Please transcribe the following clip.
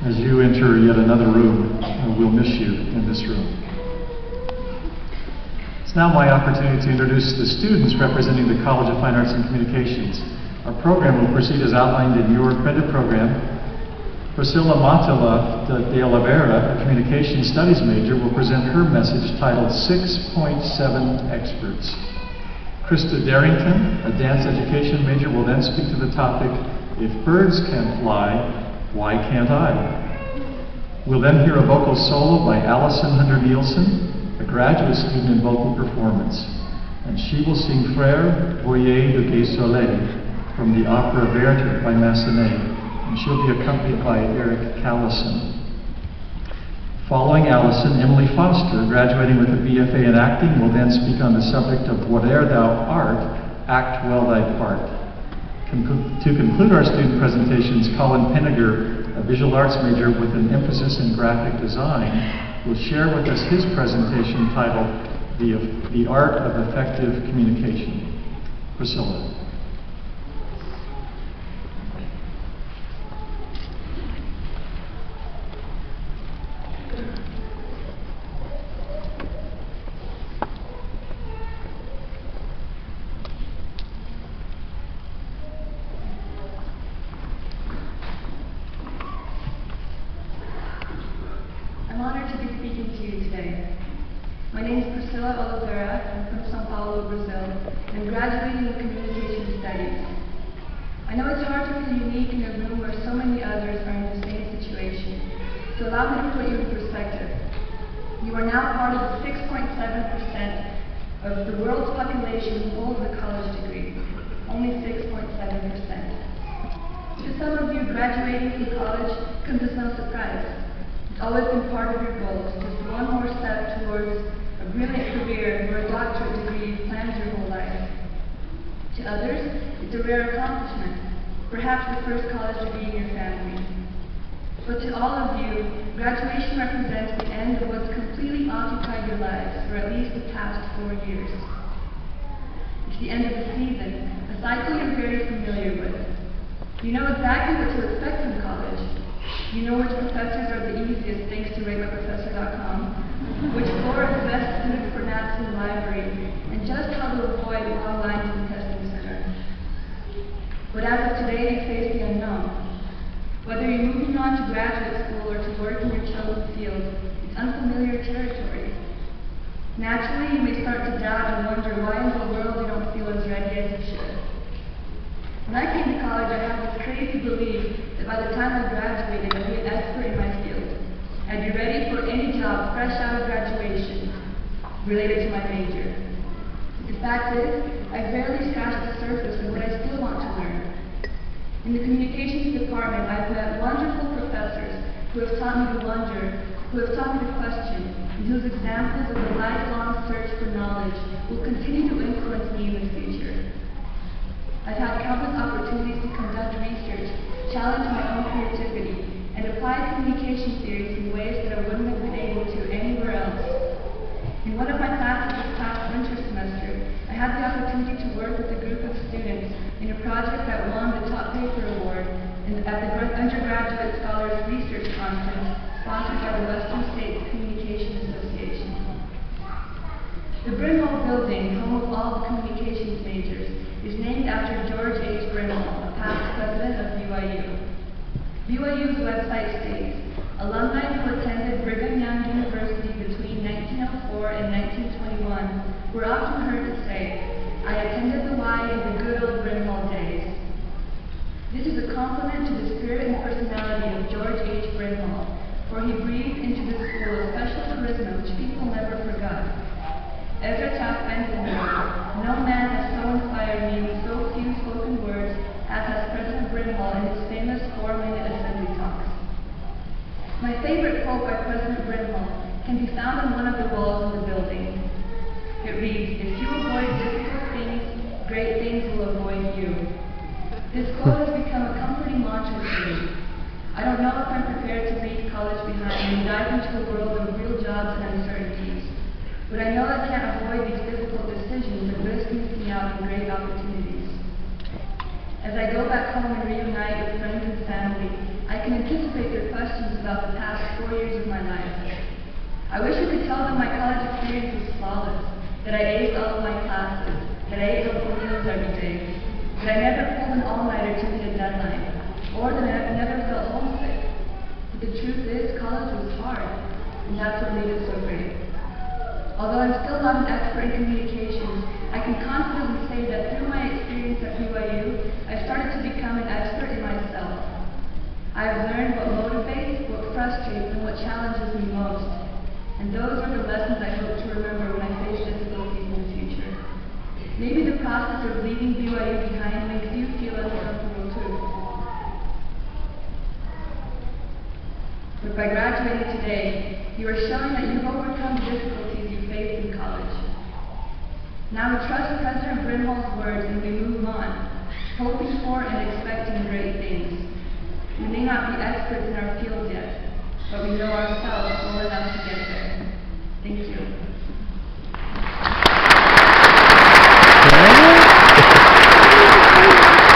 As you enter yet another room, we'll miss you in this room. It's now my opportunity to introduce the students representing the College of Fine Arts and Communications. Our program will proceed as outlined in your printed program. Priscilla Matala de Oliveira, a Communication Studies major, will present her message titled 6.7 Experts. Krista Darrington, a dance education major, will then speak to the topic, If Birds Can Fly, Why Can't I? We'll then hear a vocal solo by Allison Hunter-Nielsen, a graduate student in vocal performance. And she will sing Frère Voyer de Gay Soleil from the opera Werther by Massenet, and she'll be accompanied by Eric Callison. Following Allison, Emily Foster, graduating with a BFA in acting, will then speak on the subject of Whate'er Thou Art, Act Well Thy Part. To conclude our student presentations, Colin Penninger, a visual arts major with an emphasis in graphic design, will share with us his presentation titled The Art of Effective Communication. Priscilla. I'm honored to be speaking to you today. My name is Priscilla Oliveira. I'm from São Paulo, Brazil, and I'm graduating in Communication Studies. I know it's hard to feel unique in a room where so many others are in the same situation, so allow me to put you in perspective. You are now part of the 6.7% of the world's population who holds a college degree. Only 6.7%. To some of you, graduating from college comes as no surprise. It's always been part of your goals, just one more step towards a brilliant career or a doctorate degree you've planned your whole life. To others, it's a rare accomplishment, perhaps the first college degree in your family. But to all of you, graduation represents the end of what's completely occupied your lives for at least the past 4 years. It's the end of the season, a cycle you're very familiar with. You know exactly what to expect from college. You know which professors are the easiest thanks to RateMyProfessor.com, which floor is best suited for naps in the library, and just how to avoid long lines in the testing center. But as of today, you face the unknown. Whether you're moving on to graduate school or to work in your chosen field, it's unfamiliar territory. Naturally, you may start to doubt and wonder why in the world you don't feel as ready as you should. When I came to college, I had this crazy belief that by the time I graduated, I'd be an expert in my field. I'd be ready for any job fresh out of graduation related to my major. The fact is, I barely scratched the surface of what I still want to learn. In the communications department, I've met wonderful professors who have taught me to wonder, who have taught me to question, and whose examples of a lifelong search for knowledge will continue to influence me in the future. I've had countless opportunities to conduct research, challenge my own creativity, and apply communication theories in ways that I wouldn't have been able to anywhere else. In one of my classes this past winter semester, I had the opportunity to work with a group of students in a project that won the Top Paper Award at the Undergraduate Scholars Research Conference sponsored by the Western States Communication Association. The Brimhall Building, home of all the communications majors, is named after George H. Brimhall, a past president of BYU. BYU's website states, alumni who attended Brigham Young University between 1904 and 1921 were often heard to say, I attended the Y in the good old Brimhall days. This is a compliment to the spirit and personality of George H. Brimhall, for he breathed into the school a special charisma which people never forgot. Ezra Taft Benson wrote, no man has so inspired me with so few spoken words as has President Brimhall in his famous 4-minute assembly talks. My favorite quote by President Brimhall can be found on one of the walls of the building. It reads, if you avoid difficult things, great things will avoid you. This quote has become a comforting mantra to me. I don't know if I'm prepared to leave college behind and dive into a world of real jobs and uncertainties. But I know I can't avoid these difficult decisions that risk missing out on great opportunities. As I go back home and reunite with friends and family, I can anticipate their questions about the past 4 years of my life. I wish I could tell them my college experience was flawless, that I aced all of my classes, that I ate local meals every day, that I never pulled an all-nighter to meet a deadline, or that I never felt homesick. But the truth is, college was hard, and that's what made it so great. Although I'm still not an expert in communications, I can confidently say that through my experience at BYU, I've started to become an expert in myself. I have learned what motivates, what frustrates, and what challenges me most. And those are the lessons I hope to remember when I face difficulties in the future. Maybe the process of leaving BYU behind makes you feel uncomfortable too. But by graduating today, you are showing that you've overcome the difficulties you faced in college. Now we trust President Brinholz's words and we move on, hoping for and expecting great things. We may not be experts in our field yet, but we know ourselves well enough to get there. Thank you.